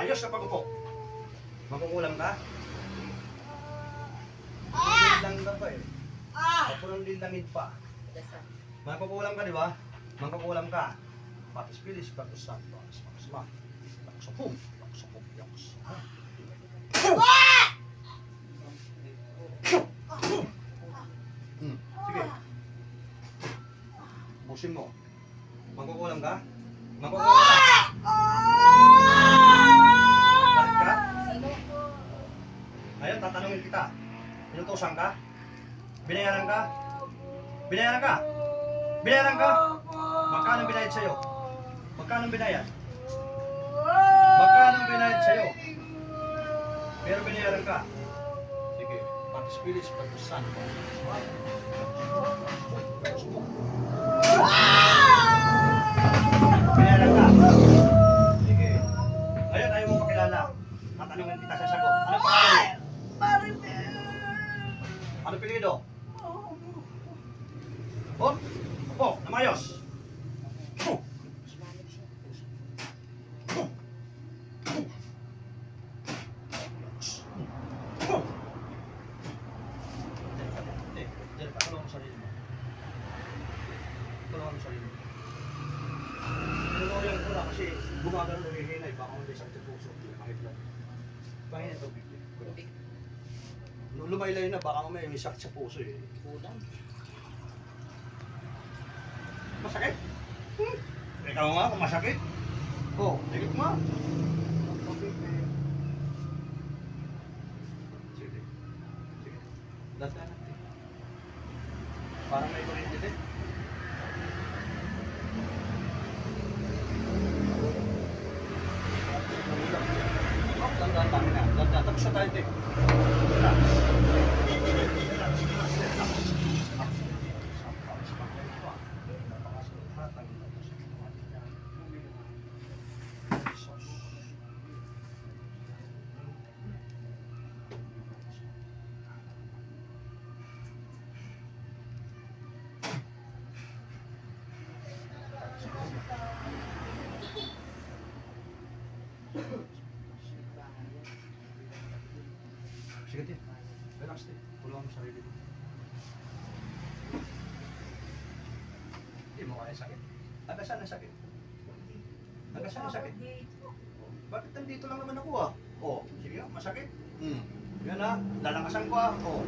Maayos na pag-upo. Magkukulam ka? Lang ka pa eh. Kapurang lindangin pa. Magkukulam ka, di ba? Magkukulam ka. Patis-pilis, bagusan, bagus-ma. Bagus-pum, bagus-pum, bagus-pum. Sige. Busin mo. Magkukulam ka? Magkukulam ka? Bakit ka? Ayun, tatanungin kita. Inutusan ka? Binayaran ka? Binayaran ka? Binayaran ka? Magkano binayad sa'yo? Magkano binayad? Magkano binayad sa'yo? Pero binayaran ka? Sige, patis-pilis, pagkusan. Binayaran ka? Sige. Ngayon, ayaw mo pakilala. Tatanungin kita sa sagot. Ano pangalan mo? Ano pilido? Oh, opo, namayos. Tulungan mo sarili mo. Tulungan mo sarili mo. Tinulungan ko lang kasi gumagano ng hihinay. Baka kung may sakit sa puso. Kahit lang. Pangin ito, bigyan. Nung lumaylay na, baka may sakit sa puso eh. Masakit? Ikaw nga kung masakit. Oh, tigit mo. Sige. Sige. Lata natin. Parang may kuryente din. Oh, tandaan tayo na. Tandaan. Tapos na tayo din. Relax. Relax. Relax. Sige din. Relax din. Tulungan mo sarili mo. Hindi mo kaya sakit. Hanggang saan ang sakit? Hanggang saan ang sakit? Bakit nandito lang naman ako ah? Oh, sige nga, masakit. Yan ah, lalakasan ko ah. Oh,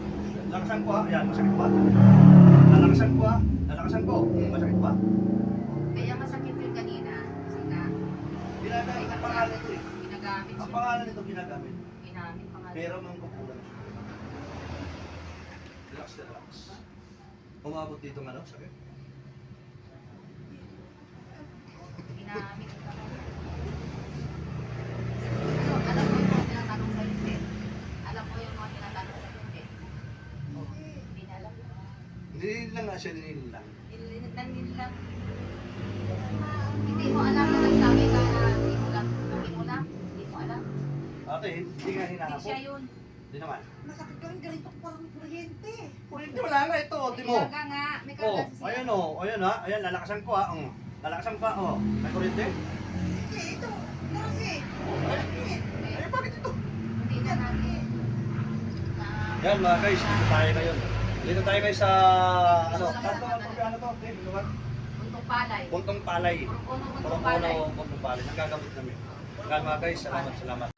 lalakasan ko ah. Ayan, masakit ba? Lalakasan ko ah. Lalakasan ko. Masakit ba? Kaya masakit yung kanina. Sina. Ginagamit ang pangalan ito eh. Ginagamit Ang siya. pangalan nito ginagamit. Ginamit pangalan. Pero mangkukulang siya. Relax, relax. Umabot dito nga no? Sakit. Ginamit yung pangalan. So, alam mo yung mga tinatanong sa hindi. Alam mo yung mga tinatanong sa hindi. Hindi na alam. Dinilin lang nga siya, dinilin lang. Nandito lang. Hindi mo alam na nagsabi ka na hindi mo lang. Hindi mo lang. Hindi mo alam. Ate, hindi nga Hindi hinahanap siya yun. Hindi naman. Masakit ka rin ganito parang kuryente. Kuryente wala nga ito, di mo. May karga nga. May Oh, karga siya. ayan oh, ayan ha. Ayan, lalakasan ko ha. Lalakasan ko ha. Oh, may kuryente? Hindi, ito. Kasi, Ay, bakit ito? Hindi na natin. Yan mga guys, dito tayo ngayon. Dito tayo guys sa, ano, tanto, ano to? Lugar? Puntong palay. Puntong Palay. Puntong Puntong palay. Puntong Palay. Nagagamit namin. Yan mga guys, salamat, salamat.